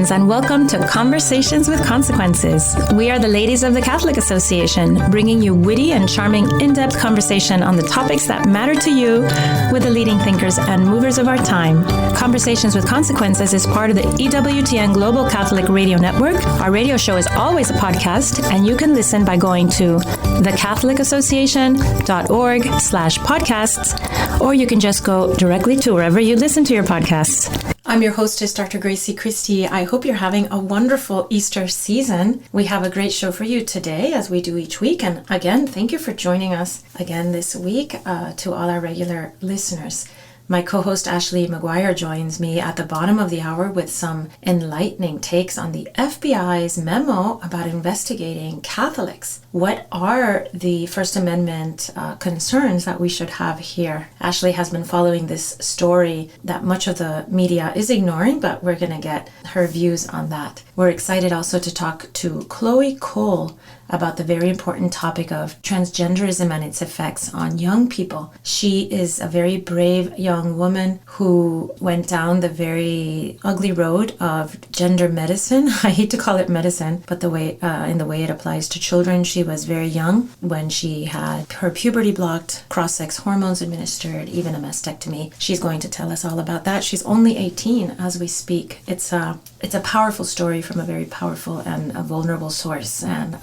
friends, and welcome to Conversations with Consequences. We are the ladies of the Catholic Association, bringing you witty and charming in-depth conversation on the topics that matter to you with the leading thinkers and movers of our time. Conversations with Consequences is part of the EWTN Global Catholic Radio Network. Our radio show is always a podcast, and you can listen by going to thecatholicassociation.org/podcasts, or you can just go directly to wherever you listen to your podcasts. I'm your hostess, Dr. Grazie Christie. I hope you're having a wonderful Easter season. We have a great show for you today, as we do each week. And again, thank you for joining us again this week to all our regular listeners. My co-host Ashley McGuire joins me at the bottom of the hour with some enlightening takes on the FBI's memo about investigating Catholics. What are the First Amendment concerns that we should have here? Ashley has been following this story that much of the media is ignoring, but we're going to get her views on that. We're excited also to talk to Chloe Cole about the very important topic of transgenderism and its effects on young people. She is a very brave young woman who went down the very ugly road of gender medicine. I hate to call it medicine, but in the way it applies to children. She was very young when she had her puberty blocked, cross-sex hormones administered, even a mastectomy. She's going to tell us all about that. She's only 18 as we speak. It's a powerful story from a very powerful and a vulnerable source, and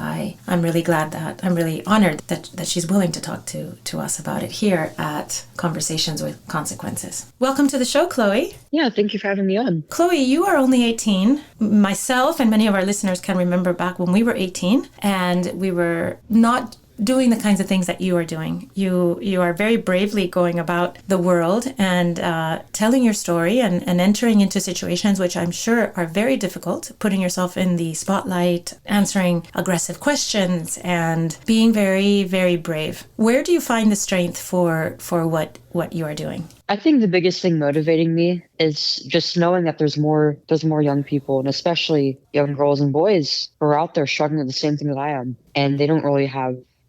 I'm really glad I'm really honored that she's willing to talk to us about it here at Conversations with Consequences. Welcome to the show, Chloe. Yeah, thank you for having me on. Chloe, you are only 18. Myself and many of our listeners can remember back when we were 18 and we were not doing the kinds of things that you are doing. You are very bravely going about the world and telling your story and entering into situations which I'm sure are very difficult, putting yourself in the spotlight, answering aggressive questions, and being very, very brave. Where do you find the strength for what you are doing? I think the biggest thing motivating me is just knowing that there's more young people, and especially young girls and boys who are out there struggling with the same thing that I am, and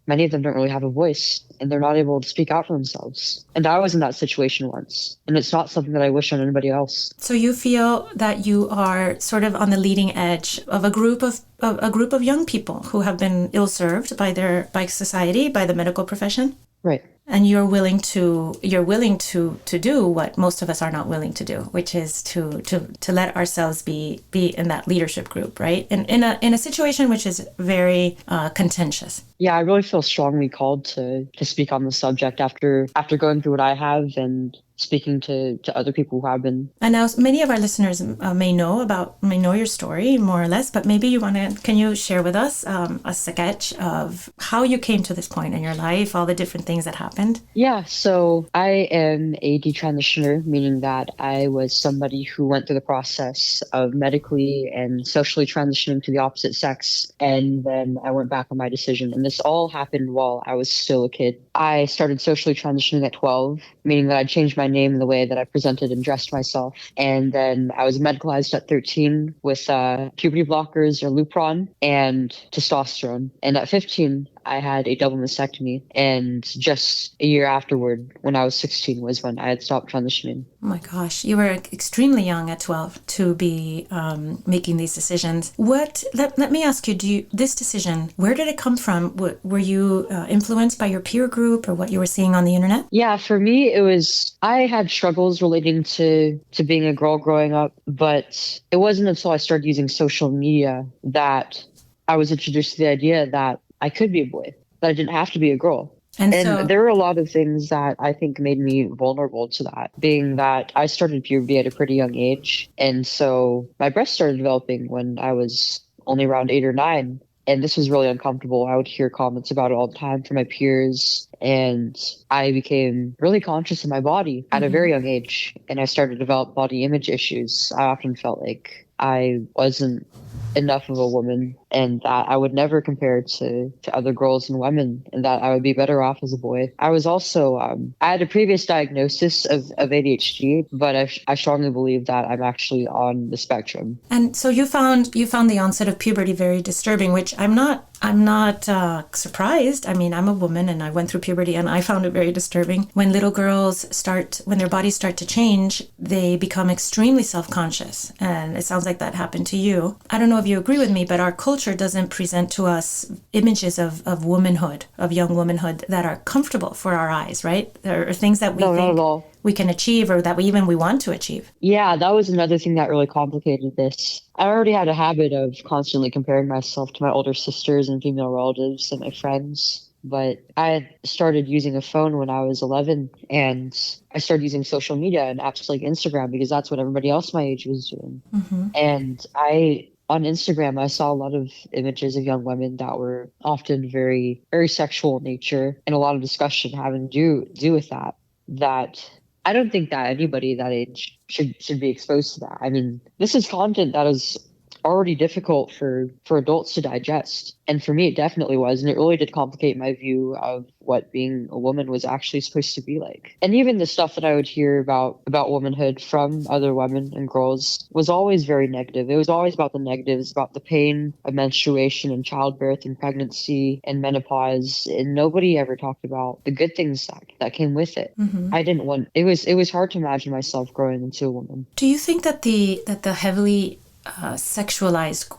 many of them don't really have a voice, and they're not able to speak out for themselves. And I was in that situation once, and it's not something that I wish on anybody else. So you feel that you are sort of on the leading edge of a group of young people who have been ill-served by society, by the medical profession? Right. And you're willing to do what most of us are not willing to do, which is to let ourselves be in that leadership group, right? In a situation which is very contentious. Yeah, I really feel strongly called to speak on the subject after going through what I have and speaking to other people who have been. And now many of our listeners may know your story more or less, but maybe can you share with us a sketch of how you came to this point in your life, all the different things that happened? Yeah, so I am a detransitioner, meaning that I was somebody who went through the process of medically and socially transitioning to the opposite sex, and then I went back on my decision. And this all happened while I was still a kid. I started socially transitioning at 12, meaning that I changed my name and the way that I presented and dressed myself. And then I was medicalized at 13 with puberty blockers or Lupron and testosterone. And at 15, I had a double mastectomy. And just a year afterward, when I was 16, was when I had stopped transitioning. Oh my gosh, you were extremely young at 12 to be making these decisions. Let me ask you, this decision, where did it come from? Were you influenced by your peer group or what you were seeing on the internet? Yeah, for me, I had struggles relating to being a girl growing up, but it wasn't until I started using social media that I was introduced to the idea that I could be a boy, that I didn't have to be a girl. And so, there were a lot of things that I think made me vulnerable to that, being that I started puberty at a pretty young age. And so my breasts started developing when I was only around 8 or 9. And this was really uncomfortable. I would hear comments about it all the time from my peers. And I became really conscious of my body at a very young age. And I started to develop body image issues. I often felt like I wasn't enough of a woman and that I would never compare to other girls and women, and that I would be better off as a boy. I was also, I had a previous diagnosis of ADHD, but I strongly believe that I'm actually on the spectrum. And so you found the onset of puberty very disturbing, which I'm not surprised. I mean, I'm a woman and I went through puberty and I found it very disturbing. When little girls when their bodies start to change, they become extremely self-conscious. And it sounds like that happened to you. I don't know if you agree with me, but our culture doesn't present to us images of womanhood, of young womanhood that are comfortable for our eyes, right? There are things that we No, not think at all. we can achieve or that we want to achieve. Yeah, that was another thing that really complicated this. I already had a habit of constantly comparing myself to my older sisters and female relatives and my friends. But I had started using a phone when I was 11, and I started using social media and apps like Instagram because that's what everybody else my age was doing. Mm-hmm. And on Instagram, I saw a lot of images of young women that were often very, very sexual in nature, and a lot of discussion having to do with that. That I don't think that anybody that age should be exposed to that. I mean, this is content that is already difficult for adults to digest. And for me, it definitely was. And it really did complicate my view of what being a woman was actually supposed to be like. And even the stuff that I would hear about womanhood from other women and girls was always very negative. It was always about the negatives, about the pain of menstruation and childbirth and pregnancy and menopause. And nobody ever talked about the good things that came with it. Mm-hmm. It was hard to imagine myself growing into a woman. Do you think that the heavily sexualized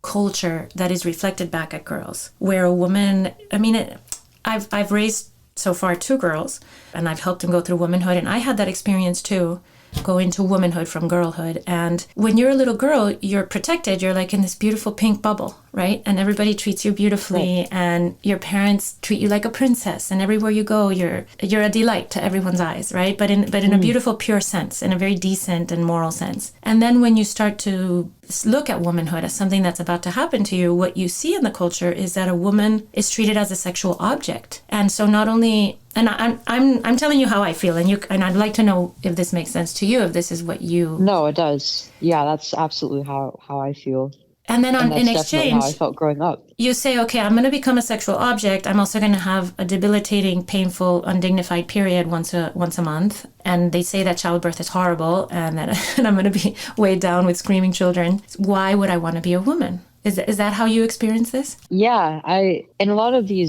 culture that is reflected back at girls, where a woman, I mean, I've raised so far 2 girls, and I've helped them go through womanhood, and I had that experience too, go into womanhood from girlhood. And when you're a little girl, you're protected. You're like in this beautiful pink bubble, right? And everybody treats you beautifully, right. And your parents treat you like a princess. And everywhere you go, you're a delight to everyone's eyes, right? But in a beautiful, pure sense, in a very decent and moral sense. And then when you start to look at womanhood as something that's about to happen to you, what you see in the culture is that a woman is treated as a sexual object. And so not only, and I'm telling you how I feel, and I'd like to know if this makes sense to you, if this is what you... No, it does. Yeah, that's absolutely how I feel. And then in exchange, how I felt growing up. You say, okay, I'm going to become a sexual object. I'm also going to have a debilitating, painful, undignified period once a month. And they say that childbirth is horrible and that and I'm going to be weighed down with screaming children. Why would I want to be a woman? Is that how you experience this? Yeah, in a lot of the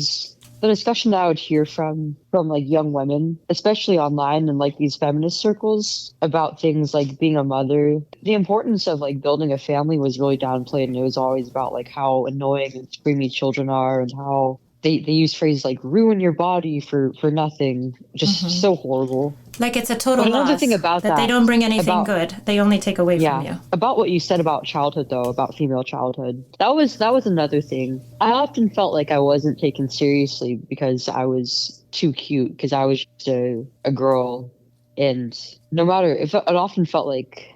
discussion that I would hear from like young women, especially online and like these feminist circles, about things like being a mother, the importance of like building a family was really downplayed, and it was always about like how annoying and screamy children are, and how they use phrases like ruin your body for nothing, just so horrible. Like it's a total loss. Another thing about that, they don't bring anything good. They only take away from you. About what you said about childhood, though, about female childhood, that was another thing. I often felt like I wasn't taken seriously because I was too cute, because I was just a girl, and no matter if it often felt like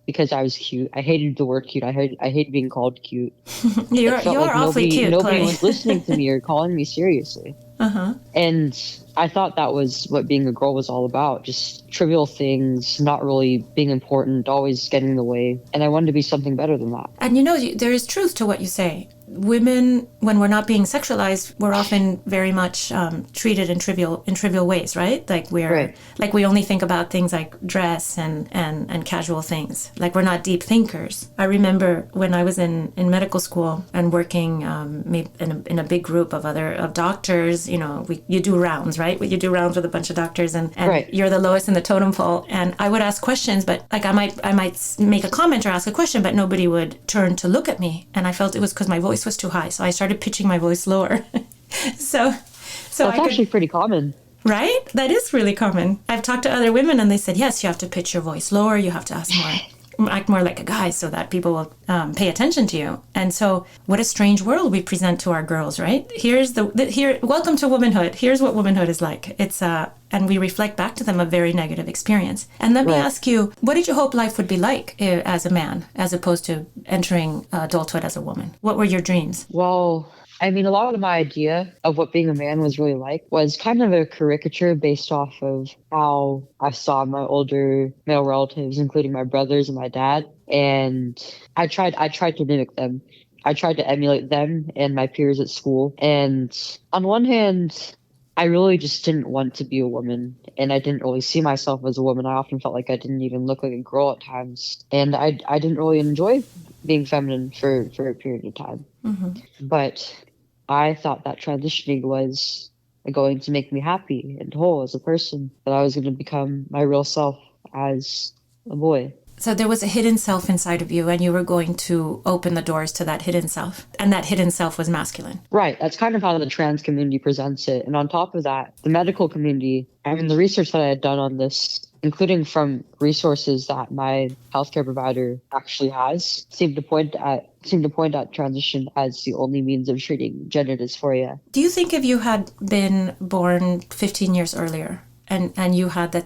because I was cute. I hated the word cute. I hate being called cute. You're like awfully cute. Nobody Chloe. was listening to me or calling me seriously. And I thought that was what being a girl was all about. Just trivial things, not really being important, always getting in the way. And I wanted to be something better than that. And there is truth to what you say. Women, when we're not being sexualized, we're often very much treated in trivial ways, right? Like like we only think about things like dress and casual things. Like we're not deep thinkers. I remember when I was in medical school and working in a big group of doctors. You do rounds, right? You do rounds with a bunch of doctors, and right. You're the lowest in the totem pole. And I would ask questions, but like I might make a comment or ask a question, but nobody would turn to look at me, and I felt it was because my voice was too high, so I started pitching my voice lower. so that's actually pretty common, right? That is really common. I've talked to other women, and they said, yes, you have to pitch your voice lower. You have to act more like a guy, so that people will pay attention to you. And so, what a strange world we present to our girls, right? Welcome to womanhood. Here's what womanhood is like. It's and we reflect back to them a very negative experience. And let me ask you, what did you hope life would be like as a man, as opposed to entering adulthood as a woman? What were your dreams? Well, I mean, a lot of my idea of what being a man was really like was kind of a caricature based off of how I saw my older male relatives, including my brothers and my dad. And I tried to mimic them. I tried to emulate them and my peers at school. And on one hand, I really just didn't want to be a woman, and I didn't really see myself as a woman. I often felt like I didn't even look like a girl at times, and I didn't really enjoy being feminine for a period of time. But I thought that transitioning was going to make me happy and whole as a person, that I was going to become my real self as a boy. So there was a hidden self inside of you, and you were going to open the doors to that hidden self. And that hidden self was masculine. Right. That's kind of how the trans community presents it. And on top of that, the medical community, I mean, the research that I had done on this, including from resources that my healthcare provider actually has, seemed to point at transition as the only means of treating gender dysphoria. Do you think if you had been born 15 years earlier, and you had the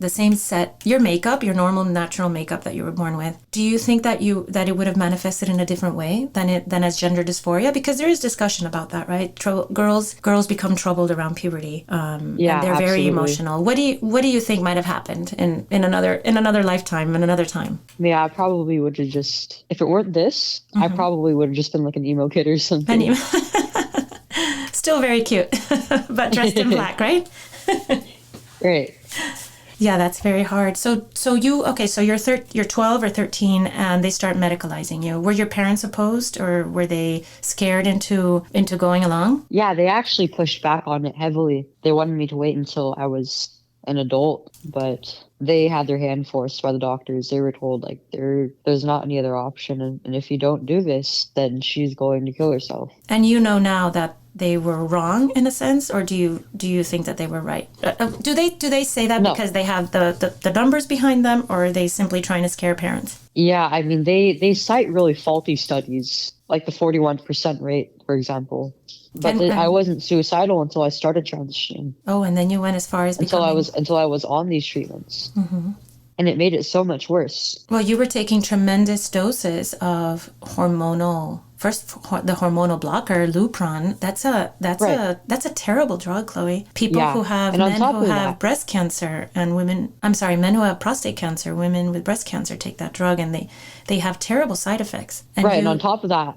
same set, your makeup, your normal natural makeup that you were born with, do you think that it would have manifested in a different way than as gender dysphoria? Because there is discussion about that, right? Girls become troubled around puberty. And they're absolutely. very emotional. What do you think might have happened in another lifetime, in another time? Yeah, I probably would have just, if it weren't this, I probably would have just been like an emo kid or something. Still very cute, but dressed in black, right? Right. Yeah, that's very hard. So you're 12 or 13, and they start medicalizing you. Were your parents opposed, or were they scared into going along? Yeah, they actually pushed back on it heavily. They wanted me to wait until I was an adult, but they had their hand forced by the doctors. They were told, like, there's not any other option, and if you don't do this, then she's going to kill herself. And you know now that they were wrong in a sense, or do you think that they were right? Do they say that because they have the numbers behind them, or are they simply trying to scare parents? Yeah, I mean, they cite really faulty studies, like the 41% rate, for example. But I wasn't suicidal until I started transitioning. Oh, and then you went as far as until I was on these treatments. And it made it so much worse. Well, you were taking tremendous doses of hormonal. First, the hormonal blocker, Lupron. That's a terrible drug, Chloe. People who have men who have breast cancer and women. I'm sorry, men who have prostate cancer, women with breast cancer take that drug, and they have terrible side effects. And on top of that,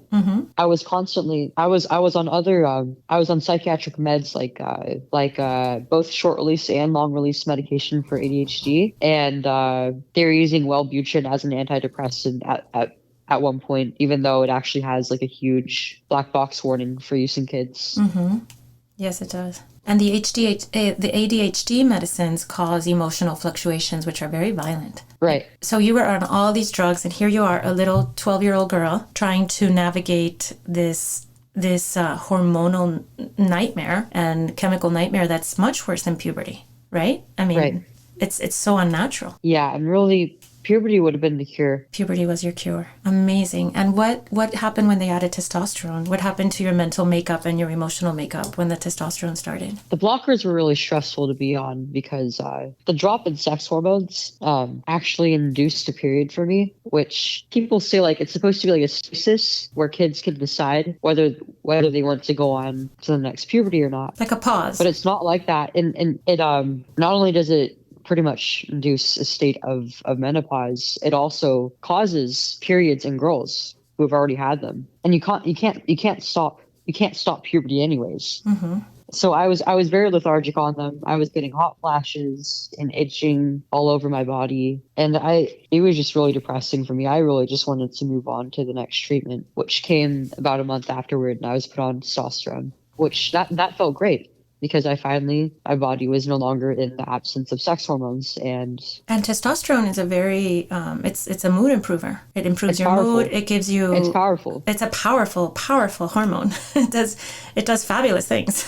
I was constantly. I was on other. I was on psychiatric meds like both short release and long release medication for ADHD, and they were using Wellbutrin as an antidepressant at one point, even though it actually has like a huge black box warning for use in kids. Yes, it does. And the ADHD medicines cause emotional fluctuations, which are very violent. Right. So you were on all these drugs, and here you are, a little 12-year-old girl, trying to navigate this hormonal nightmare and chemical nightmare that's much worse than puberty, right? I mean, it's so unnatural. Yeah, and really, puberty would have been the cure. Puberty was your cure. Amazing. And what happened when they added testosterone? What happened to your mental makeup and your emotional makeup when the testosterone started? The blockers were really stressful to be on because the drop in sex hormones actually induced a period for me, which people say like it's supposed to be like a stasis where kids can decide whether they want to go on to the next puberty or not. Like a pause. But it's not like that. And it not only does it pretty much induce a state of menopause, it also causes periods in girls who have already had them, and you can't stop puberty anyways. So I was very lethargic on them. I was getting hot flashes and itching all over my body, and it was just really depressing for me. I really just wanted to move on to the next treatment, which came about a month afterward, and I was put on testosterone, which that felt great. Because my body was no longer in the absence of sex hormones, and testosterone is a very it's a mood improver. It improves your powerful. mood. It gives you. It's powerful. It's a powerful hormone. It does fabulous things.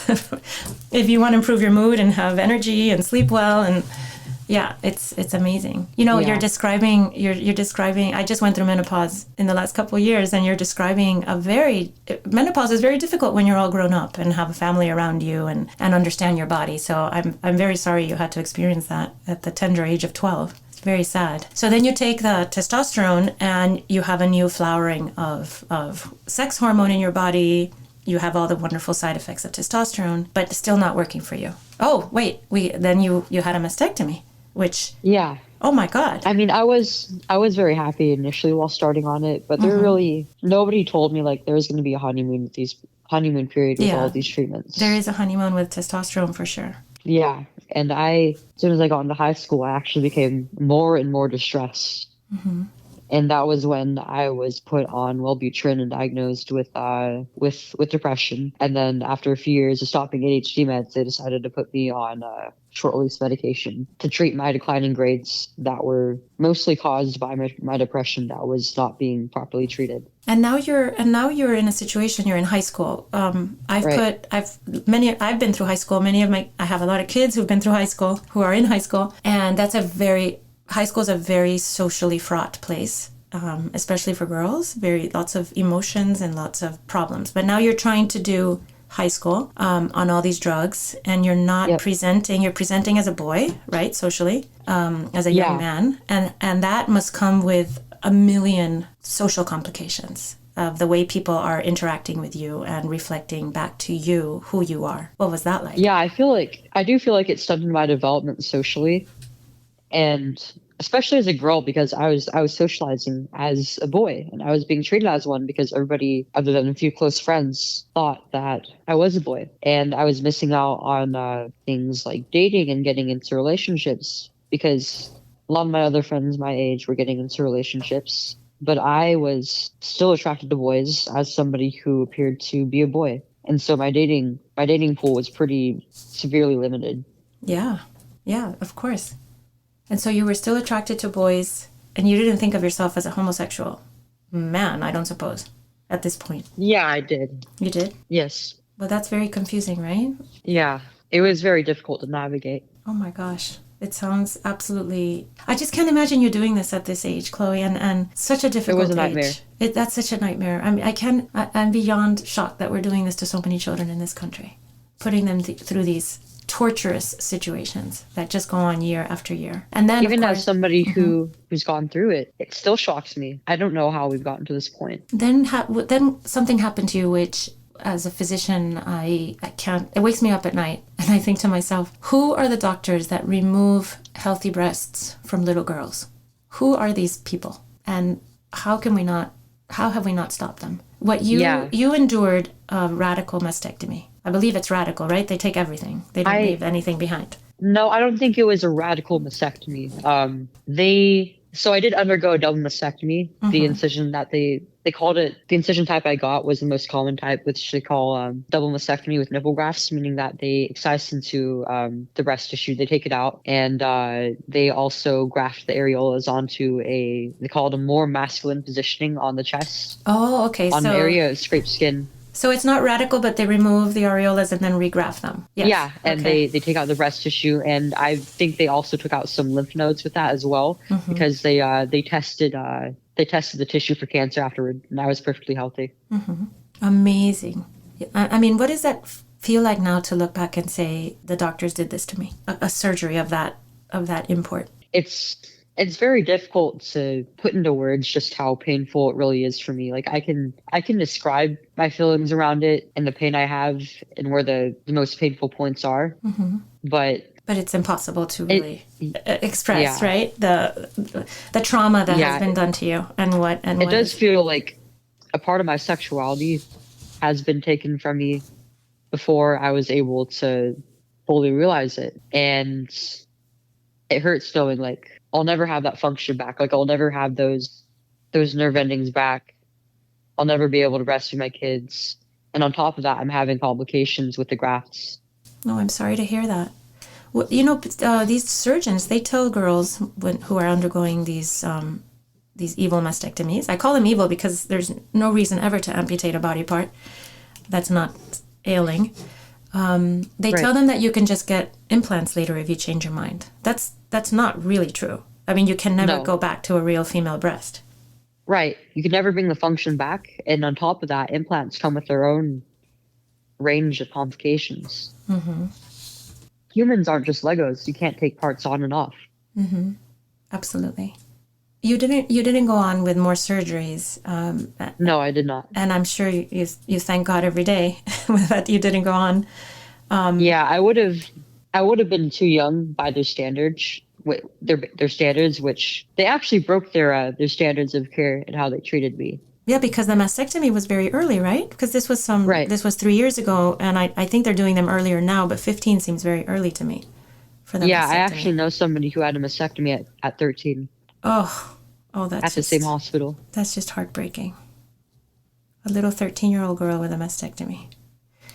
If you want to improve your mood and have energy and sleep well, and yeah, it's amazing. You're describing. I just went through menopause in the last couple of years, and you're describing menopause is very difficult when you're all grown up and have a family around you and understand your body. So I'm very sorry you had to experience that at the tender age of 12. It's very sad. So then you take the testosterone, and you have a new flowering of sex hormone in your body. You have all the wonderful side effects of testosterone, but still not working for you. Oh, wait, then you had a mastectomy. Which Oh my God. I mean, I was very happy initially while starting on it, but nobody told me like there was going to be a honeymoon period with all these treatments. There is a honeymoon with testosterone for sure. Yeah. And as soon as I got into high school, I actually became more and more distressed. And that was when I was put on Wellbutrin and diagnosed with depression. And then after a few years of stopping ADHD meds, they decided to put me on short-release medication to treat my declining grades that were mostly caused by my depression that was not being properly treated. And now you're in a situation. You're in high school. I've been through high school. I have a lot of kids who've been through high school, who are in high school, and high school is a very socially fraught place, especially for girls. Lots of emotions and lots of problems. But now you're trying to do high school on all these drugs, and you're not presenting. You're presenting as a boy, right? Socially, as a young man, and that must come with a million social complications of the way people are interacting with you and reflecting back to you who you are. What was that like? Yeah, I do feel like it stunted my development socially. And especially as a girl, because I was socializing as a boy and I was being treated as one because everybody other than a few close friends thought that I was a boy, and I was missing out on things like dating and getting into relationships because a lot of my other friends my age were getting into relationships, but I was still attracted to boys as somebody who appeared to be a boy. And so my dating pool was pretty severely limited. Yeah, of course. And so you were still attracted to boys, and you didn't think of yourself as a homosexual man, I don't suppose, at this point. Yeah, I did. You did? Yes. Well, that's very confusing, right? Yeah, it was very difficult to navigate. Oh my gosh. It sounds absolutely... I just can't imagine you doing this at this age, Chloe, and such a difficult age. It was a nightmare. That's such a nightmare. I mean, I'm beyond shocked that we're doing this to so many children in this country, putting them through these torturous situations that just go on year after year. And then, even as somebody who's gone through it, it still shocks me. I don't know how we've gotten to this point. Then something happened to you, which, as a physician, I can't. It wakes me up at night, and I think to myself, who are the doctors that remove healthy breasts from little girls? Who are these people, and how have we not stopped them? What you endured a radical mastectomy. I believe it's radical, right? They take everything. They don't leave anything behind. No, I don't think it was a radical mastectomy. So I did undergo a double mastectomy. The incision that they called it, the incision type I got was the most common type, which they call double mastectomy with nipple grafts, meaning that they excise into the breast tissue. They take it out, and they also graft the areolas onto they call it a more masculine positioning on the chest. Oh, okay. On an area of scraped skin. So it's not radical, but they remove the areolas and then regraft them. Yes. Yeah, and they take out the breast tissue, and I think they also took out some lymph nodes with that as well, because they tested the tissue for cancer afterward, and I was perfectly healthy. Amazing. I mean, what does that feel like now to look back and say the doctors did this to me? A surgery of that import. It's very difficult to put into words just how painful it really is for me. Like I can describe my feelings around it and the pain I have and where the most painful points are, but it's impossible to really express, right? The trauma that has been done to you and what it does feel like a part of my sexuality has been taken from me before I was able to fully realize it, and it hurts knowing like I'll never have that function back. Like I'll never have those nerve endings back. I'll never be able to breastfeed my kids. And on top of that, I'm having complications with the grafts. Oh, I'm sorry to hear that. Well, these surgeons, they tell girls who are undergoing these evil mastectomies. I call them evil because there's no reason ever to amputate a body part that's not ailing. They tell them that you can just get implants later if you change your mind. That's not really true. I mean, you can never go back to a real female breast. Right. You can never bring the function back. And on top of that, implants come with their own range of complications. Humans aren't just Legos. You can't take parts on and off. Absolutely. You didn't go on with more surgeries. No, I did not. And I'm sure you thank God every day that you didn't go on. I would have been too young by their standards their standards, which they actually broke their standards of care and how they treated me. Yeah, because the mastectomy was very early, right? Because this was this was 3 years ago, and I think they're doing them earlier now, but 15 seems very early to me for the Yeah, mastectomy. I actually know somebody who had a mastectomy at 13. Oh, that's at the same hospital. That's just heartbreaking. A little 13-year-old girl with a mastectomy.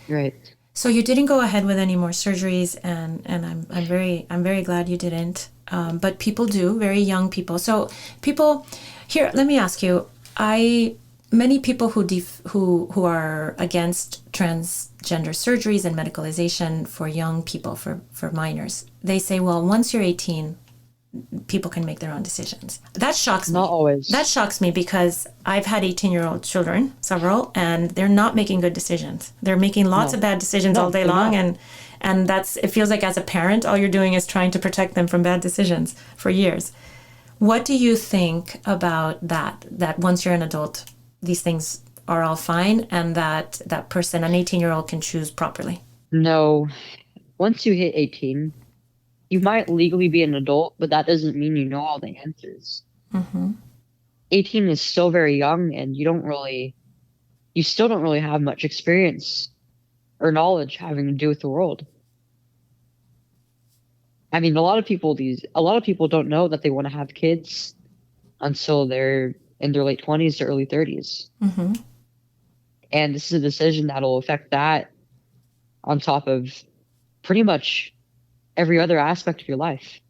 Right. So you didn't go ahead with any more surgeries, and I'm very glad you didn't. But people do, very young people. So people here, let me ask you. Many people who are against transgender surgeries and medicalization for young people, for minors, they say, well, once you're 18, people can make their own decisions. That shocks me. Not always. That shocks me because I've had 18-year-old children, several, and they're not making good decisions. They're making lots of bad decisions all day long, and it feels like as a parent, all you're doing is trying to protect them from bad decisions for years. What do you think about that once you're an adult, these things are all fine, and that person, an 18-year-old, can choose properly? No. Once you hit 18, you might legally be an adult, but that doesn't mean you know all the answers. Mm-hmm. 18 is still very young, and you still don't really have much experience or knowledge having to do with the world. I mean, a lot of people don't know that they want to have kids until they're in their late 20s to early 30s. Mm-hmm. And this is a decision that'll affect that on top of pretty much every other aspect of your life.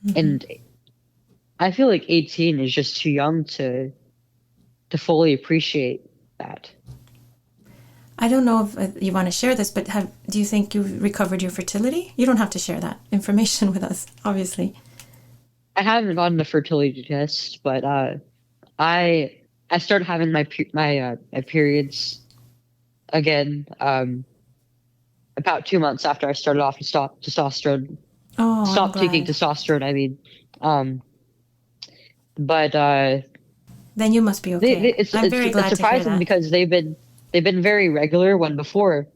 Mm-hmm. And I feel like 18 is just too young to fully appreciate that. I don't know if you want to share this, but do you think you recovered your fertility? You don't have to share that information with us, obviously. I haven't gotten a fertility test, but I started having my periods again about 2 months after I started off testosterone. Oh, stopped taking testosterone. I mean, but then you must be okay. I'm very glad to hear that. It's surprising because they've been very regular. When before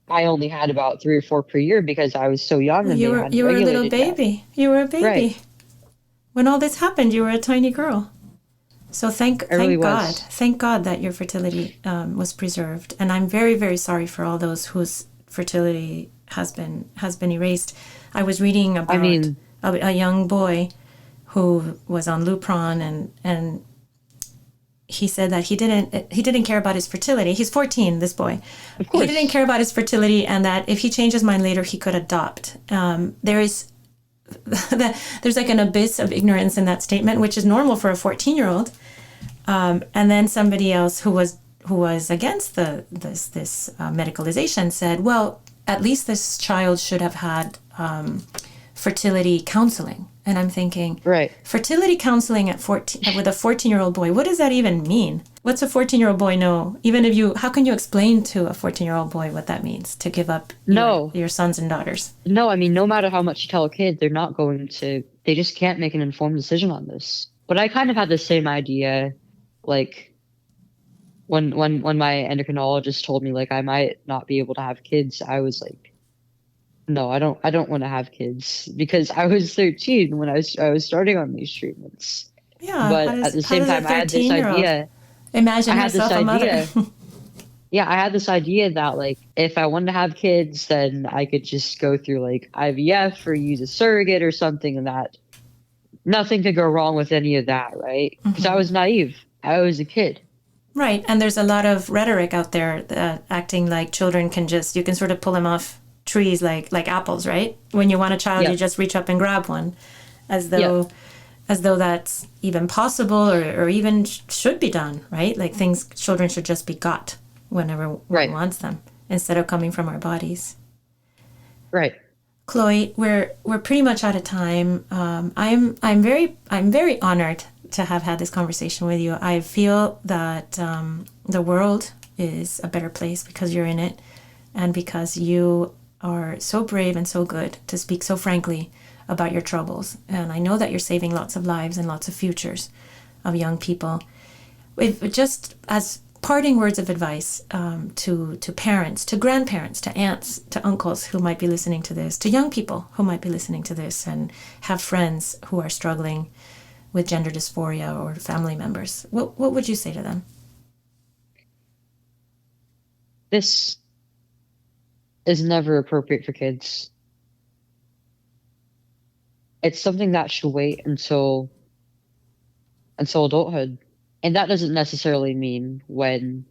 I only had about 3 or 4 per year because I was so young. And you were a little baby. That. You were a baby. Right. When all this happened, you were a tiny girl. So thank God that your fertility was preserved. And I'm very, very sorry for all those whose fertility has been erased. I was reading about a young boy who was on Lupron, and he said that he didn't care about his fertility. He's 14, this boy. Of course. He didn't care about his fertility, and that if he changed his mind later, he could adopt. There's like an abyss of ignorance in that statement, which is normal for a 14-year-old. And then somebody else who was against this medicalization said, well, at least this child should have had fertility counseling. And I'm thinking, right, fertility counseling at 14 with a 14-year-old boy. What does that even mean? What's a 14-year-old boy know? How can you explain to a 14-year-old boy what that means to give up your sons and daughters? No, I mean, no matter how much you tell a kid, they're not going to. They just can't make an informed decision on this. But I kind of had the same idea, like when my endocrinologist told me like I might not be able to have kids. I was like, no, I don't want to have kids because I was 13 when I was starting on these treatments. Yeah, but at the same time, I had this idea. Imagine yourself a mother. Yeah, I had this idea that like if I wanted to have kids, then I could just go through like IVF or use a surrogate or something, and that nothing could go wrong with any of that, right? Because I was naive. I was a kid. Right, and there's a lot of rhetoric out there acting like children you can sort of pull them off trees like apples, right? When you want a child, you just reach up and grab one, as though that's even possible or even should be done, right? Like children should just be got whenever one wants them instead of coming from our bodies. Right. Chloe, we're pretty much out of time. I'm very honored to have had this conversation with you. I feel that the world is a better place because you're in it, and because you are so brave and so good to speak so frankly about your troubles. And I know that you're saving lots of lives and lots of futures of young people. Just as parting words of advice to parents, to grandparents, to aunts, to uncles who might be listening to this, to young people who might be listening to this and have friends who are struggling with gender dysphoria or family members, what would you say to them? This is never appropriate for kids. It's something that should wait until adulthood. And that doesn't necessarily mean the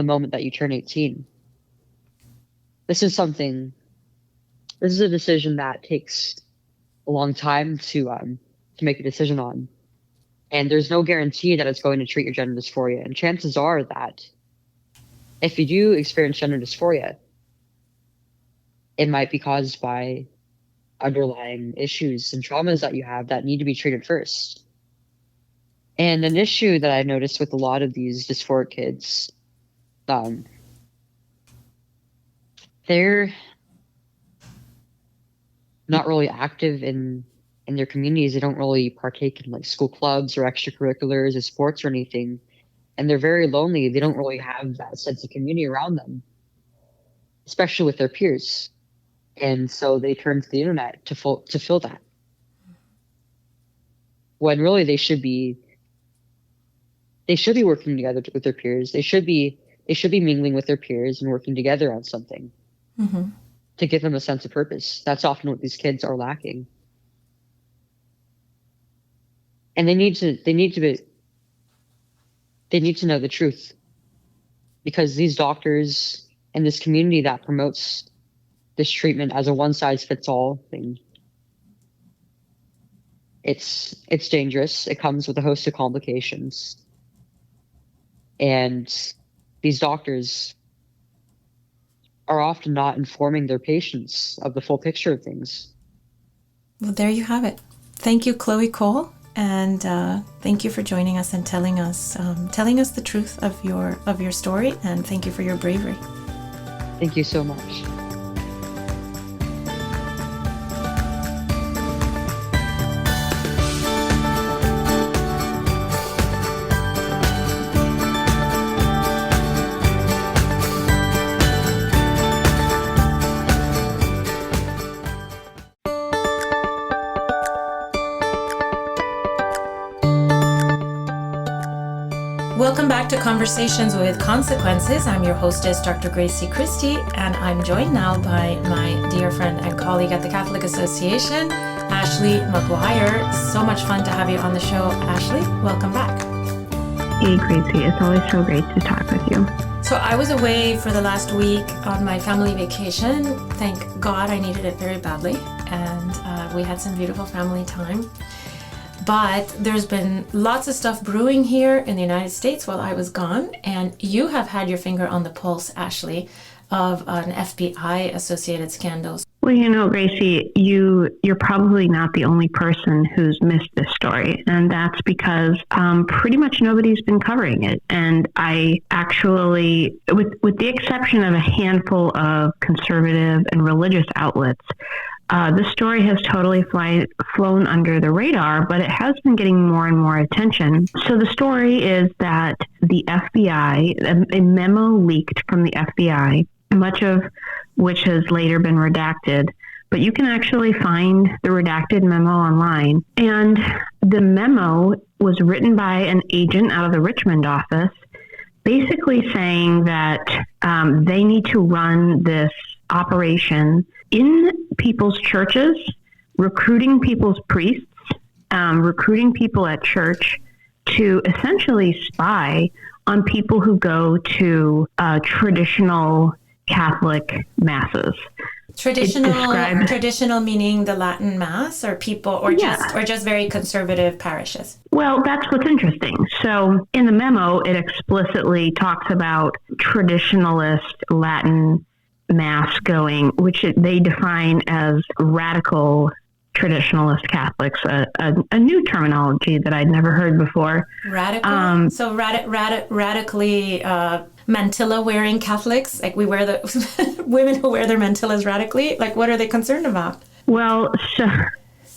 moment that you turn 18. This is a decision that takes a long time to make a decision on. And there's no guarantee that it's going to treat your gender dysphoria. And chances are that if you do experience gender dysphoria, it might be caused by underlying issues and traumas that you have that need to be treated first. And an issue that I noticed with a lot of these dysphoric kids, they're not really active in their communities. They don't really partake in like school clubs or extracurriculars or sports or anything. And they're very lonely. They don't really have that sense of community around them, especially with their peers. And so they turn to the internet to fill that. When really they should be working together with their peers. They should be mingling with their peers and working together on something to give them a sense of purpose. That's often what these kids are lacking. And they need to know the truth, because these doctors and this community that promotes this treatment as a one-size-fits-all thing, it's dangerous. It comes with a host of complications. And these doctors are often not informing their patients of the full picture of things. Well, there you have it. Thank you, Chloe Cole. And thank you for joining us and telling us the truth of your story. And thank you for your bravery. Thank you so much. Welcome back to Conversations with Consequences. I'm your hostess, Dr. Grazie Christie, and I'm joined now by my dear friend and colleague at the Catholic Association, Ashley McGuire. So much fun to have you on the show, Ashley. Welcome back. Hey, Gracie. It's always so great to talk with you. So I was away for the last week on my family vacation. Thank God, I needed it very badly, and we had some beautiful family time. But there's been lots of stuff brewing here in the United States while I was gone, and you have had your finger on the pulse, Ashley, of an FBI-associated scandal. Well, you know, Gracie, you're probably not the only person who's missed this story, and that's because pretty much nobody's been covering it. And I actually, with the exception of a handful of conservative and religious outlets, this story has totally flown under the radar, but it has been getting more and more attention. So the story is that the FBI, a memo leaked from the FBI, much of which has later been redacted, but you can actually find the redacted memo online. And the memo was written by an agent out of the Richmond office, basically saying that they need to run this operation in people's churches, recruiting people's priests, recruiting people at church to essentially spy on people who go to traditional Catholic masses. Traditional meaning the Latin Mass, or people, or just very conservative parishes. Well, that's what's interesting. So in the memo, it explicitly talks about traditionalist Latin Mass going, which they define as radical traditionalist Catholics, a new terminology that I'd never heard before. Radical? So radically mantilla-wearing Catholics? Like we wear the women who wear their mantillas radically? Like what are they concerned about? Well, so,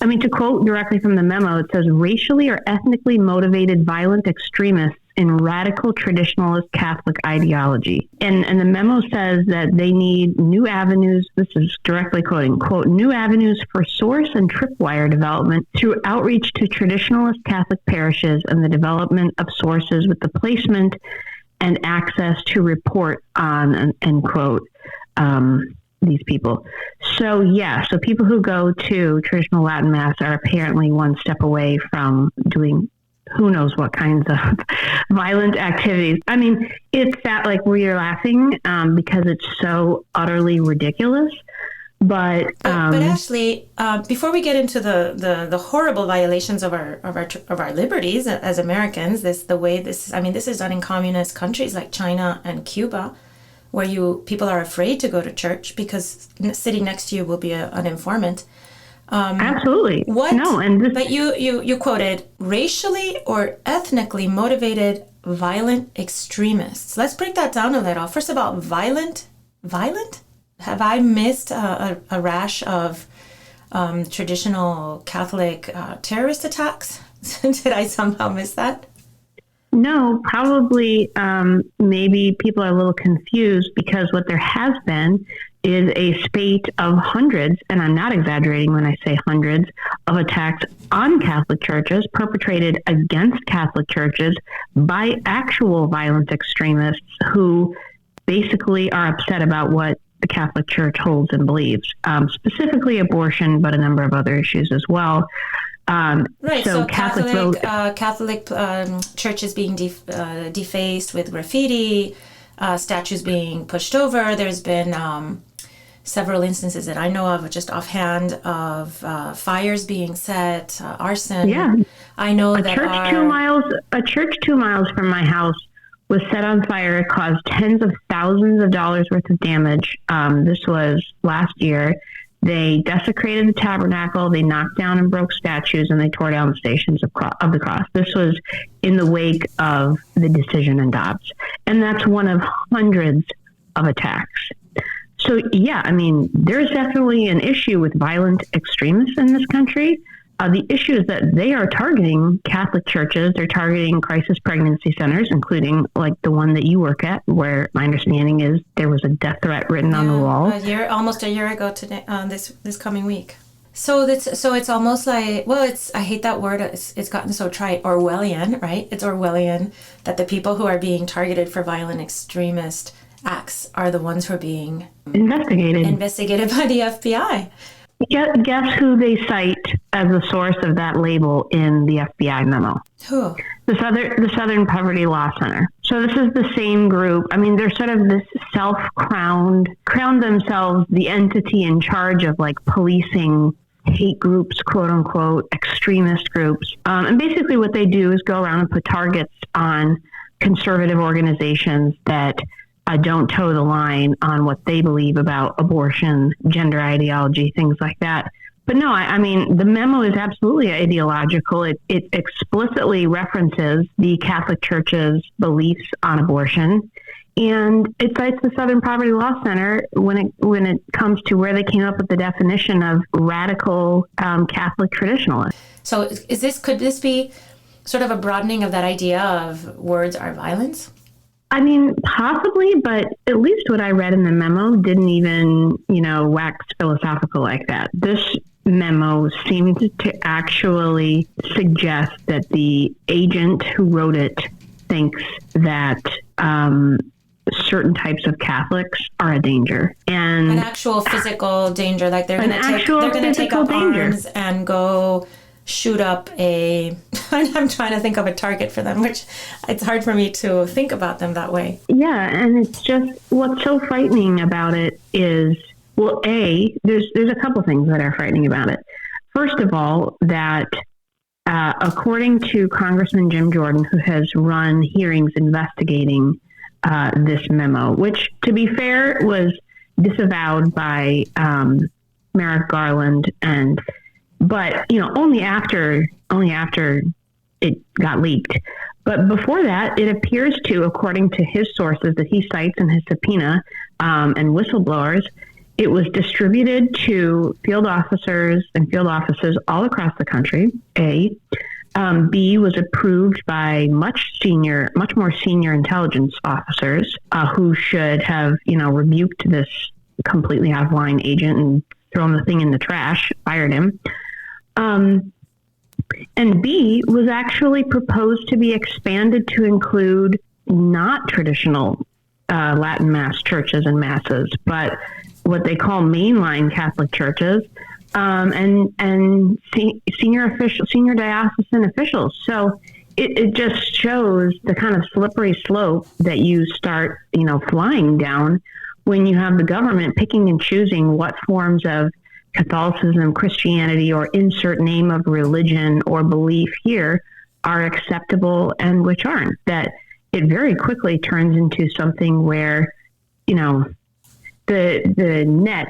to quote directly from the memo, it says, racially or ethnically motivated violent extremists in radical traditionalist Catholic ideology. And the memo says that they need new avenues, this is directly quoting, quote, new avenues for source and tripwire development through outreach to traditionalist Catholic parishes and the development of sources with the placement and access to report on, end quote, these people. So so people who go to traditional Latin Mass are apparently one step away from doing who knows what kinds of violent activities. I mean, it's that like where you're laughing because it's so utterly ridiculous. But Ashley, before we get into the horrible violations of our liberties as Americans, this is done in communist countries like China and Cuba, where people are afraid to go to church because sitting next to you will be an informant. Absolutely. But you quoted racially or ethnically motivated violent extremists. Let's break that down a little. First of all, violent? Have I missed a rash of traditional Catholic terrorist attacks? Did I somehow miss that? No, probably maybe people are a little confused because what there has been is a spate of hundreds, and I'm not exaggerating when I say hundreds, of attacks on Catholic churches perpetrated against Catholic churches by actual violent extremists who basically are upset about what the Catholic Church holds and believes, specifically abortion, but a number of other issues as well. Right. So Catholic churches being defaced with graffiti, statues being pushed over. There's been several instances that I know of, just offhand, of fires being set, arson. Yeah. I know a church 2 miles from my house was set on fire. It caused tens of thousands of dollars worth of damage. This was last year. They desecrated the tabernacle, they knocked down and broke statues, and they tore down the stations of the cross. This was in the wake of the decision in Dobbs. And that's one of hundreds of attacks. So, there's definitely an issue with violent extremists in this country. The issue is that they are targeting Catholic churches. They're targeting crisis pregnancy centers, including like the one that you work at, where my understanding is there was a death threat written on the wall. Almost a year ago today, this coming week. So it's almost like, I hate that word. It's gotten so trite, Orwellian, right? It's Orwellian that the people who are being targeted for violent extremist acts are the ones who are being investigated by the FBI. Guess who they cite as a source of that label in the FBI memo? Who? The Southern Poverty Law Center. So this is the same group. I mean, they're sort of this crowned themselves the entity in charge of like policing hate groups, quote unquote, extremist groups. And basically what they do is go around and put targets on conservative organizations that don't toe the line on what they believe about abortion, gender ideology, things like that. But no, I mean, the memo is absolutely ideological. It explicitly references the Catholic Church's beliefs on abortion. And it cites the Southern Poverty Law Center when it comes to where they came up with the definition of radical Catholic traditionalist. So could this be sort of a broadening of that idea of words are violence? I mean, possibly, but at least what I read in the memo didn't even, wax philosophical like that. This memo seemed to actually suggest that the agent who wrote it thinks that certain types of Catholics are a danger. And an actual physical danger, like they're going to take up arms and go shoot up I'm trying to think of a target for them, which it's hard for me to think about them that way. Yeah, and it's just, what's so frightening about it is, there's a couple things that are frightening about it. First of all, that according to Congressman Jim Jordan, who has run hearings investigating this memo, which, to be fair, was disavowed by Merrick Garland, but only after it got leaked. But before that, it appears to, according to his sources that he cites in his subpoena and whistleblowers, it was distributed to field officers and field offices all across the country, B was approved by much more senior intelligence officers who should have, rebuked this completely out of line agent and thrown the thing in the trash, fired him. And B was actually proposed to be expanded to include not traditional Latin Mass churches and masses, but what they call mainline Catholic churches, and senior diocesan officials. So it just shows the kind of slippery slope that you start, flying down when you have the government picking and choosing what forms of Catholicism, Christianity, or insert name of religion or belief here are acceptable and which aren't. That it very quickly turns into something where, the net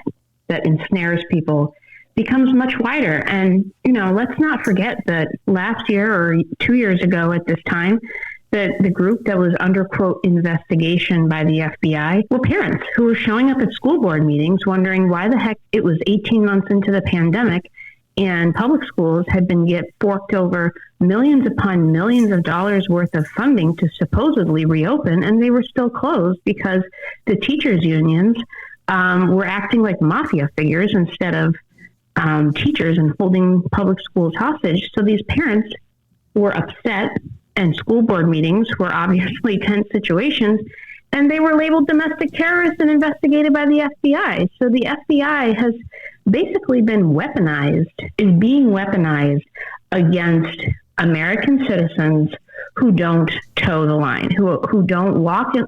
that ensnares people becomes much wider. And, let's not forget that last year or 2 years ago at this time, that the group that was under, quote, investigation by the FBI were parents who were showing up at school board meetings wondering why the heck it was 18 months into the pandemic and public schools had been forked over millions upon millions of dollars worth of funding to supposedly reopen, and they were still closed because the teachers' unions were acting like mafia figures instead of teachers and holding public schools hostage. So these parents were upset, and school board meetings were obviously tense situations, and they were labeled domestic terrorists and investigated by the FBI. So the FBI has basically been being weaponized against American citizens who don't toe the line, who don't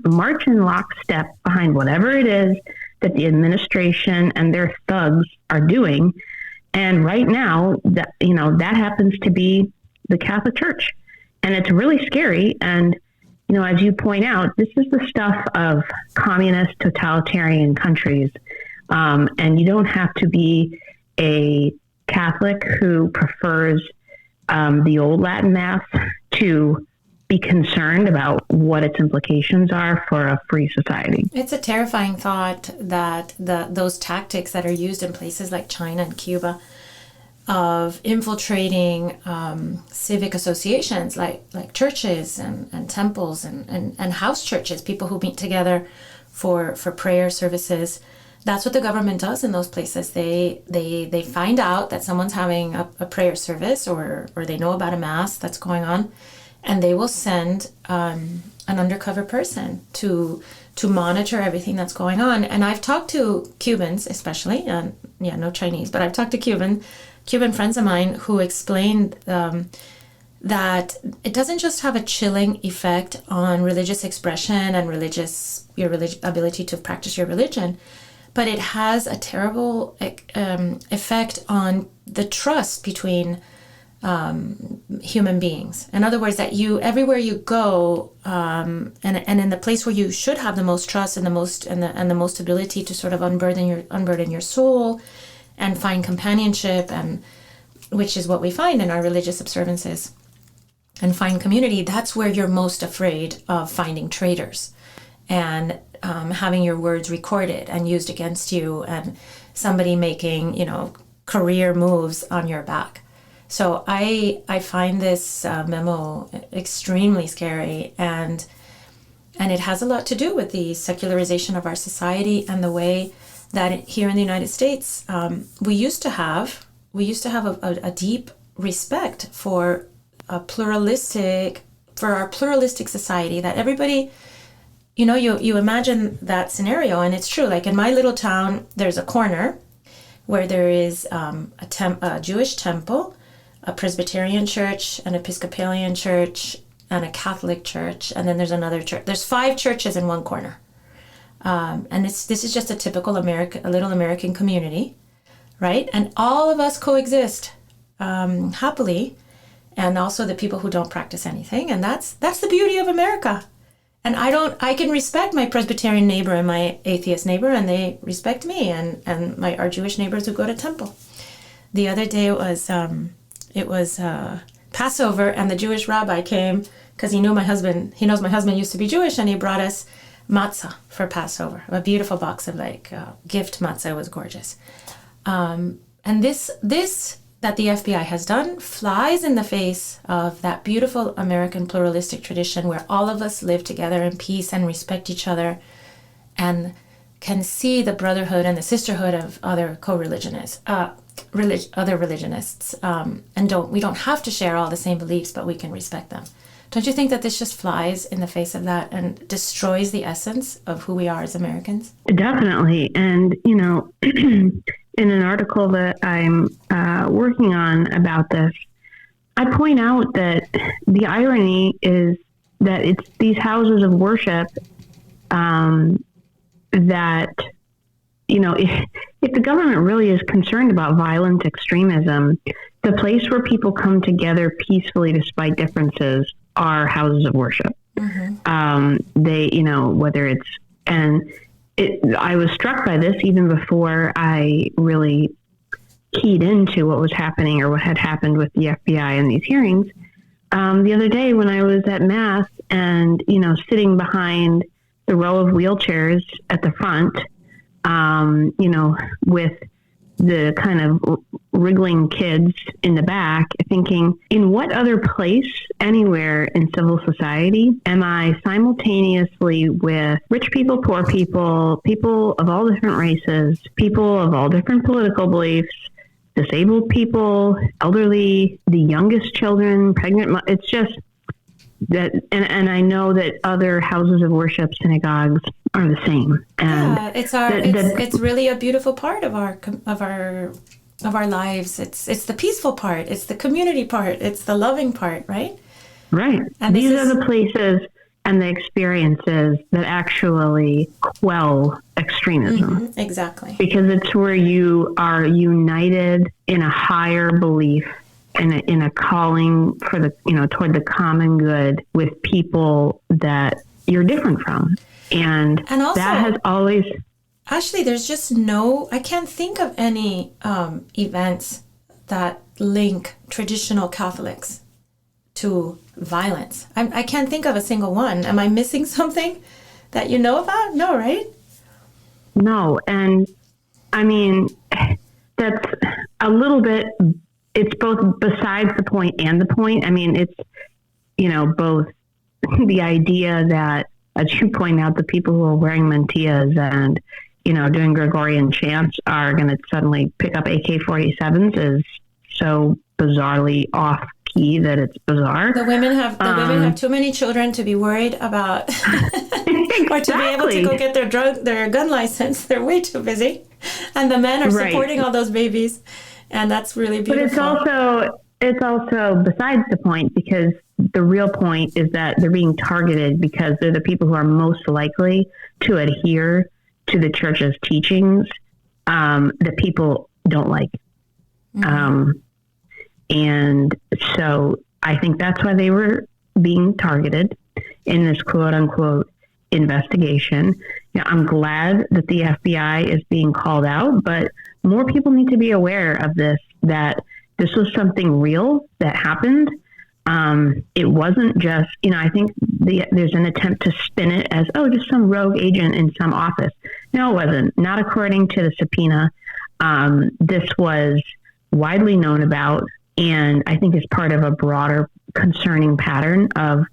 march in lockstep behind whatever it is that the administration and their thugs are doing. And right now, that happens to be the Catholic Church. And it's really scary. And, as you point out, this is the stuff of communist totalitarian countries. And you don't have to be a Catholic who prefers the old Latin Mass to be concerned about what its implications are for a free society. It's a terrifying thought that those tactics that are used in places like China and Cuba of infiltrating civic associations like churches and temples and house churches, people who meet together for prayer services. That's what the government does in those places. They find out that someone's having a prayer service or they know about a mass that's going on, and they will send an undercover person to monitor everything that's going on. And I've talked to Cubans, especially, no Chinese, but I've talked to Cuban friends of mine who explained that it doesn't just have a chilling effect on religious expression and your ability to practice your religion, but it has a terrible effect on the trust between human beings. In other words, that everywhere you go, and in the place where you should have the most trust and the most ability to sort of unburden your soul and find companionship, and which is what we find in our religious observances, and find community, that's where you're most afraid of finding traitors and having your words recorded and used against you, and somebody making career moves on your back. So I find this memo extremely scary, and it has a lot to do with the secularization of our society and the way that here in the United States we used to have a deep respect for our pluralistic society, that everybody, you imagine that scenario, and it's true. Like in my little town, there's a corner where there is a Jewish temple, a Presbyterian church, an Episcopalian church, and a Catholic church, and then there's another church. There's 5 churches in one corner, and this is just a typical little American community, right? And all of us coexist happily, and also the people who don't practice anything, and that's the beauty of America. And I can respect my Presbyterian neighbor and my atheist neighbor, and they respect me, and our Jewish neighbors who go to temple. The other day it was Passover, and the Jewish rabbi came because he knows my husband used to be Jewish, and he brought us matzah for Passover, a beautiful box of gift matzah. It was gorgeous. And this that the FBI has done flies in the face of that beautiful American pluralistic tradition where all of us live together in peace and respect each other and can see the brotherhood and the sisterhood of other co-religionists, other religionists, and we don't have to share all the same beliefs, but we can respect them. Don't you think that this just flies in the face of that and destroys the essence of who we are as Americans? Definitely. And, you know, in an article that I'm working on about this, I point out that the irony is that it's these houses of worship that, you know, if the government really is concerned about violent extremism, the place where people come together peacefully despite differences are houses of worship. Mm-hmm. They, you know, whether it's, I was struck by this even before I really keyed into what was happening or what had happened with the FBI in these hearings. The other day when I was at Mass and, you know, sitting behind the row of wheelchairs at the front, you know, with the kind of wriggling kids in the back, thinking, in what other place anywhere in civil society am I simultaneously with rich people, poor people, people of all different races, people of all different political beliefs, disabled people, elderly, the youngest children, pregnant, it's just that, and I know that other houses of worship, synagogues, are the same. And yeah, it's really a beautiful part of our lives. It's the peaceful part. It's the community part. It's the loving part, right? Right. And these are the places and the experiences that actually quell extremism. Mm-hmm, exactly. Because it's where you are united in a higher belief, in a calling for the, you know, toward the common good with people that you're different from. And also, that has always... Ashley, there's just I can't think of any events that link traditional Catholics to violence. I can't think of a single one. Am I missing something that you know about? No, right? No. And I mean, that's a little bit, it's both besides the point and the point. I mean, it's, you know, both the idea that, as you point out, the people who are wearing mantillas and, you know, doing Gregorian chants are going to suddenly pick up AK-47s is so bizarrely off key that it's bizarre. The women have too many children to be worried about, or to be able to go get their gun license. They're way too busy, and the men are supporting all those babies, and that's really beautiful. But it's also besides the point, because the real point is that they're being targeted because they're the people who are most likely to adhere to the church's teachings that people don't like. Mm-hmm. And so I think that's why they were being targeted in this quote unquote investigation. You know, I'm glad that the FBI is being called out, but more people need to be aware of this, that this was something real that happened. It wasn't just, you know, I think there's an attempt to spin it as, just some rogue agent in some office. No, it wasn't. Not according to the subpoena. This was widely known about, and I think is part of a broader concerning pattern of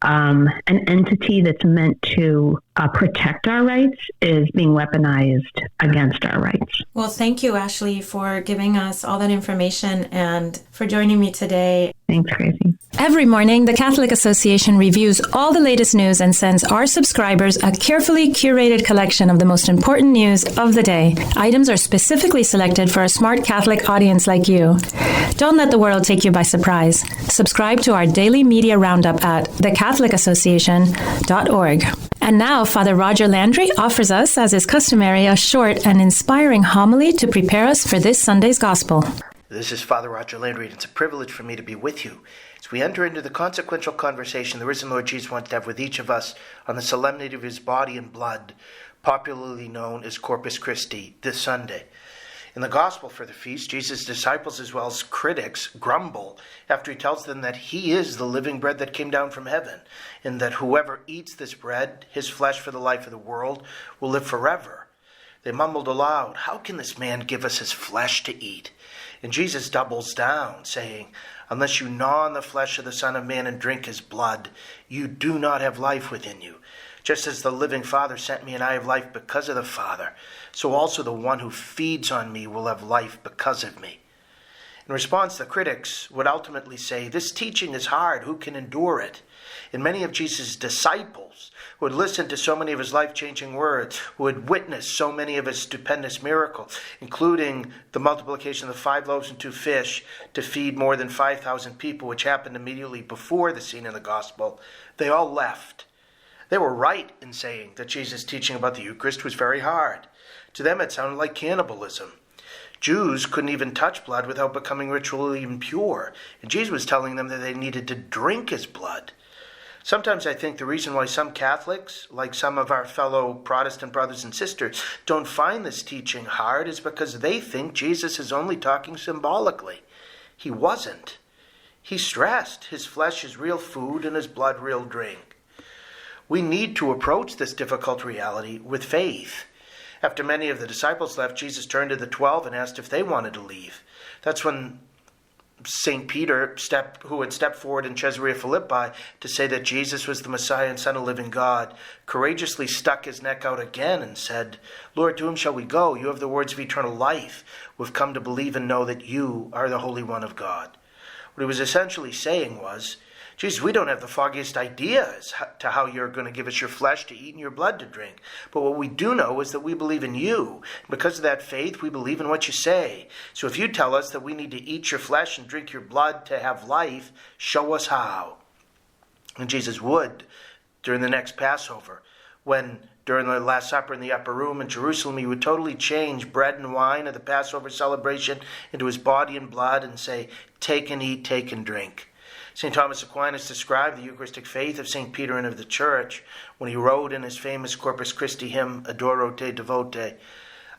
an entity that's meant to protect our rights is being weaponized against our rights. Well, thank you, Ashley, for giving us all that information and for joining me today. Thanks, Gracie. Every morning, the Catholic Association reviews all the latest news and sends our subscribers a carefully curated collection of the most important news of the day. Items are specifically selected for a smart Catholic audience like you. Don't let the world take you by surprise. Subscribe to our daily media roundup at thecatholicAssociation.org. And now, Father Roger Landry offers us, as is customary, a short and inspiring homily to prepare us for this Sunday's Gospel. This is Father Roger Landry, and it's a privilege for me to be with you as we enter into the consequential conversation the risen Lord Jesus wants to have with each of us on the solemnity of his body and blood, popularly known as Corpus Christi, this Sunday. In the Gospel for the feast, Jesus' disciples as well as critics grumble after he tells them that he is the living bread that came down from heaven, and that whoever eats this bread, his flesh for the life of the world, will live forever. They mumbled aloud, "How can this man give us his flesh to eat?" And Jesus doubles down, saying, unless you gnaw on the flesh of the Son of Man and drink his blood, you do not have life within you. Just as the living Father sent me and I have life because of the Father, so also the one who feeds on me will have life because of me. In response, the critics would ultimately say, this teaching is hard, who can endure it? And many of Jesus' disciples who had listened to so many of his life-changing words, who had witnessed so many of his stupendous miracles, including the multiplication of the 5 loaves and 2 fish to feed more than 5,000 people, which happened immediately before the scene in the gospel, they all left. They were right in saying that Jesus' teaching about the Eucharist was very hard. To them it sounded like cannibalism. Jews couldn't even touch blood without becoming ritually impure, and Jesus was telling them that they needed to drink his blood. Sometimes I think the reason why some Catholics, like some of our fellow Protestant brothers and sisters, don't find this teaching hard is because they think Jesus is only talking symbolically. He wasn't. He stressed his flesh is real food and his blood real drink. We need to approach this difficult reality with faith. After many of the disciples left, Jesus turned to the 12 and asked if they wanted to leave. That's when St. Peter, who had stepped forward in Caesarea Philippi to say that Jesus was the Messiah and Son of the living God, courageously stuck his neck out again and said, Lord, to whom shall we go? You have the words of eternal life. We've come to believe and know that you are the Holy One of God. What he was essentially saying was, Jesus, we don't have the foggiest idea as to how you're going to give us your flesh to eat and your blood to drink. But what we do know is that we believe in you. Because of that faith, we believe in what you say. So if you tell us that we need to eat your flesh and drink your blood to have life, show us how. And Jesus would during the next Passover, when during the Last Supper in the upper room in Jerusalem, he would totally change bread and wine of the Passover celebration into his body and blood and say, take and eat, take and drink. St. Thomas Aquinas described the Eucharistic faith of St. Peter and of the Church when he wrote in his famous Corpus Christi hymn, Adoro te devote,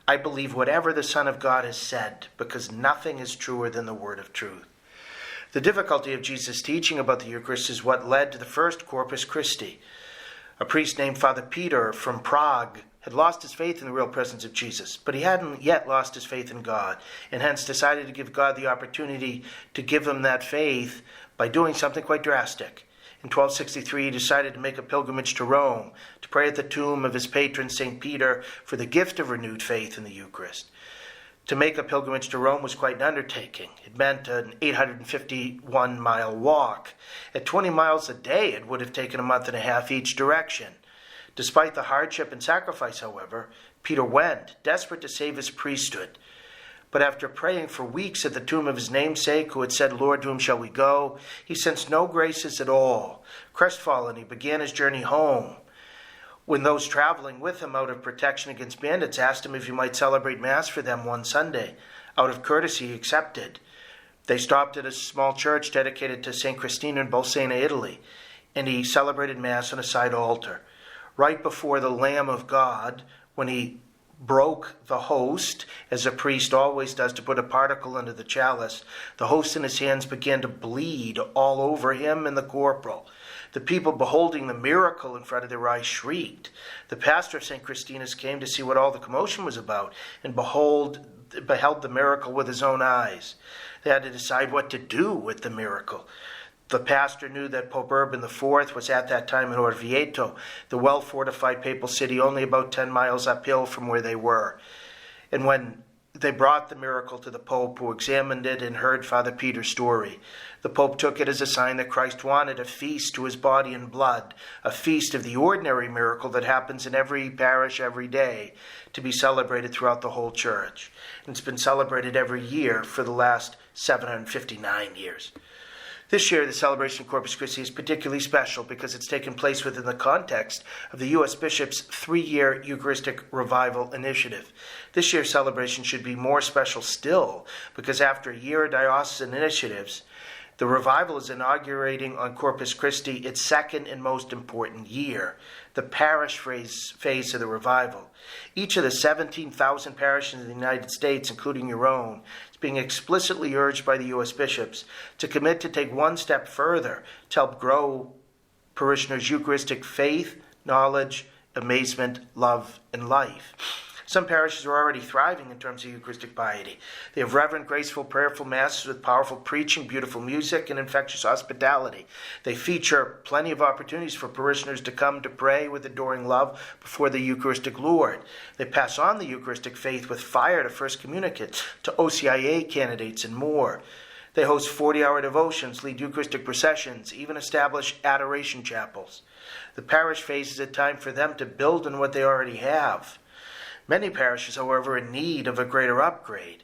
I believe whatever the Son of God has said, because nothing is truer than the word of truth. The difficulty of Jesus' teaching about the Eucharist is what led to the first Corpus Christi. A priest named Father Peter from Prague had lost his faith in the real presence of Jesus, but he hadn't yet lost his faith in God, and hence decided to give God the opportunity to give him that faith by doing something quite drastic. In 1263, he decided to make a pilgrimage to Rome to pray at the tomb of his patron, St. Peter, for the gift of renewed faith in the Eucharist. To make a pilgrimage to Rome was quite an undertaking. It meant an 851-mile walk. At 20 miles a day, it would have taken a month and a half each direction. Despite the hardship and sacrifice, however, Peter went, desperate to save his priesthood. But after praying for weeks at the tomb of his namesake, who had said, Lord, to whom shall we go? He sensed no graces at all. Crestfallen, he began his journey home. When those traveling with him out of protection against bandits asked him if he might celebrate Mass for them one Sunday, out of courtesy he accepted. They stopped at a small church dedicated to St. Christina in Bolsena, Italy, and he celebrated Mass on a side altar. Right before the Lamb of God, when he broke the host, as a priest always does to put a particle into the chalice, the host in his hands began to bleed all over him and the corporal. The people beholding the miracle in front of their eyes shrieked. The pastor of St. Christina's came to see what all the commotion was about, and beheld the miracle with his own eyes. They had to decide what to do with the miracle. The pastor knew that Pope Urban IV was at that time in Orvieto, the well-fortified papal city only about 10 miles uphill from where they were. And when they brought the miracle to the Pope, who examined it and heard Father Peter's story, the Pope took it as a sign that Christ wanted a feast to his body and blood, a feast of the ordinary miracle that happens in every parish every day, to be celebrated throughout the whole church. And it's been celebrated every year for the last 759 years. This year, the celebration of Corpus Christi is particularly special because it's taken place within the context of the U.S. Bishop's 3-year Eucharistic Revival initiative. This year's celebration should be more special still because after a year of diocesan initiatives, the revival is inaugurating on Corpus Christi its second and most important year, the parish phase of the revival. Each of the 17,000 parishes in the United States, including your own, is being explicitly urged by the U.S. bishops to commit to take one step further to help grow parishioners' Eucharistic faith, knowledge, amazement, love, and life. Some parishes are already thriving in terms of Eucharistic piety. They have reverent, graceful, prayerful masses with powerful preaching, beautiful music, and infectious hospitality. They feature plenty of opportunities for parishioners to come to pray with adoring love before the Eucharistic Lord. They pass on the Eucharistic faith with fire to first communicants, to OCIA candidates, and more. They host 40-hour devotions, lead Eucharistic processions, even establish adoration chapels. The parish faces a time for them to build on what they already have. Many parishes, however, are in need of a greater upgrade.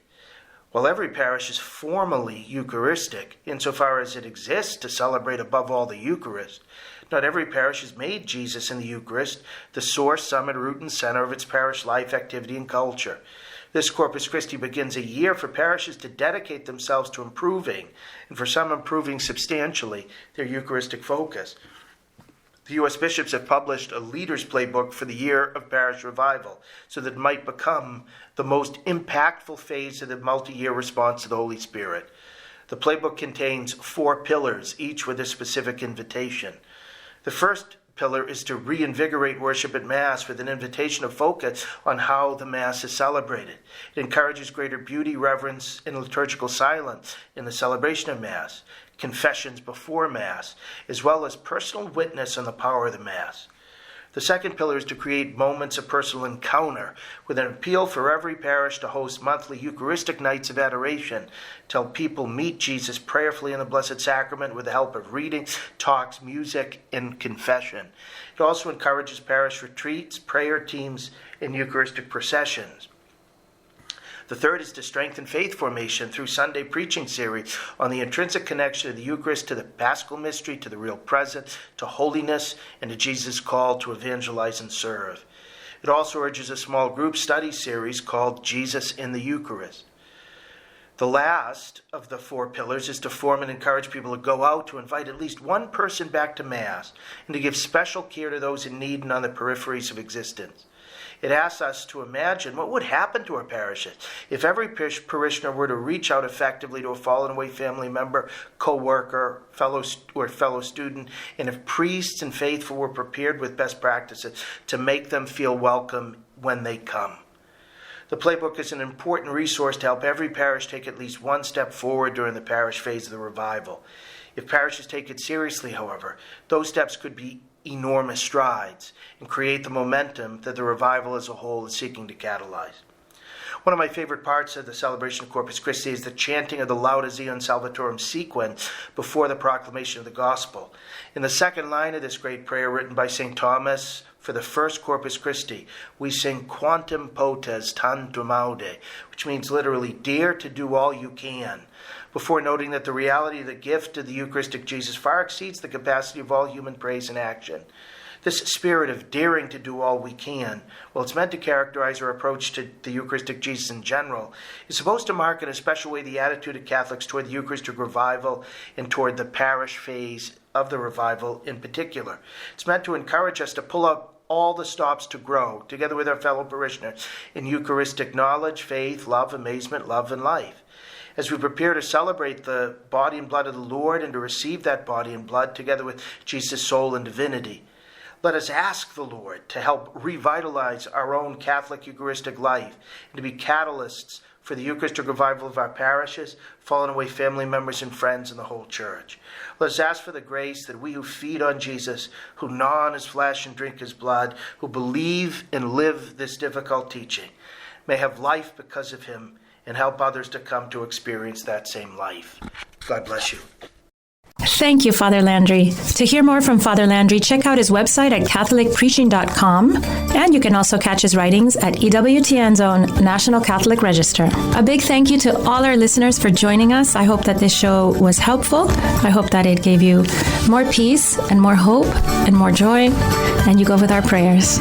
While every parish is formally Eucharistic, insofar as it exists to celebrate above all the Eucharist, not every parish has made Jesus in the Eucharist the source, summit, root, and center of its parish life, activity, and culture. This Corpus Christi begins a year for parishes to dedicate themselves to improving, and for some improving substantially, their Eucharistic focus. The U.S. bishops have published a leader's playbook for the year of parish revival, so that it might become the most impactful phase of the multi-year response to the Holy Spirit. The playbook contains 4 pillars, each with a specific invitation. The first pillar is to reinvigorate worship at Mass with an invitation of focus on how the Mass is celebrated. It encourages greater beauty, reverence, and liturgical silence in the celebration of Mass, confessions before Mass, as well as personal witness on the power of the Mass. The second pillar is to create moments of personal encounter with an appeal for every parish to host monthly Eucharistic nights of adoration till people meet Jesus prayerfully in the Blessed Sacrament with the help of reading, talks, music, and confession. It also encourages parish retreats, prayer teams, and Eucharistic processions. The third is to strengthen faith formation through Sunday preaching series on the intrinsic connection of the Eucharist to the Paschal mystery, to the real presence, to holiness, and to Jesus' call to evangelize and serve. It also urges a small group study series called Jesus in the Eucharist. The last of the 4 pillars is to form and encourage people to go out to invite at least one person back to Mass and to give special care to those in need and on the peripheries of existence. It asks us to imagine what would happen to our parishes if every parishioner were to reach out effectively to a fallen away family member, co-worker, fellow student, and if priests and faithful were prepared with best practices to make them feel welcome when they come. The playbook is an important resource to help every parish take at least one step forward during the parish phase of the revival. If parishes take it seriously, however, those steps could be enormous strides and create the momentum that the revival as a whole is seeking to catalyze. One of my favorite parts of the celebration of Corpus Christi is the chanting of the Lauda Zion Salvatorum sequence before the proclamation of the Gospel. In the second line of this great prayer written by St. Thomas for the first Corpus Christi, we sing Quantum Potes Tantum Aude, which means literally, dare to do all you can, before noting that the reality of the gift of the Eucharistic Jesus far exceeds the capacity of all human praise and action. This spirit of daring to do all we can, well, it's meant to characterize our approach to the Eucharistic Jesus in general, is supposed to mark in a special way the attitude of Catholics toward the Eucharistic Revival and toward the parish phase of the revival in particular. It's meant to encourage us to pull out all the stops to grow, together with our fellow parishioners, in Eucharistic knowledge, faith, love, amazement, love, and life. As we prepare to celebrate the body and blood of the Lord and to receive that body and blood together with Jesus' soul and divinity, let us ask the Lord to help revitalize our own Catholic Eucharistic life and to be catalysts for the Eucharistic revival of our parishes, fallen away family members and friends, and the whole Church. Let us ask for the grace that we who feed on Jesus, who gnaw on his flesh and drink his blood, who believe and live this difficult teaching, may have life because of him and help others to come to experience that same life. God bless you. Thank you, Father Landry. To hear more from Father Landry, check out his website at catholicpreaching.com, and you can also catch his writings at EWTN's own National Catholic Register. A big thank you to all our listeners for joining us. I hope that this show was helpful. I hope that it gave you more peace and more hope and more joy, and you go with our prayers.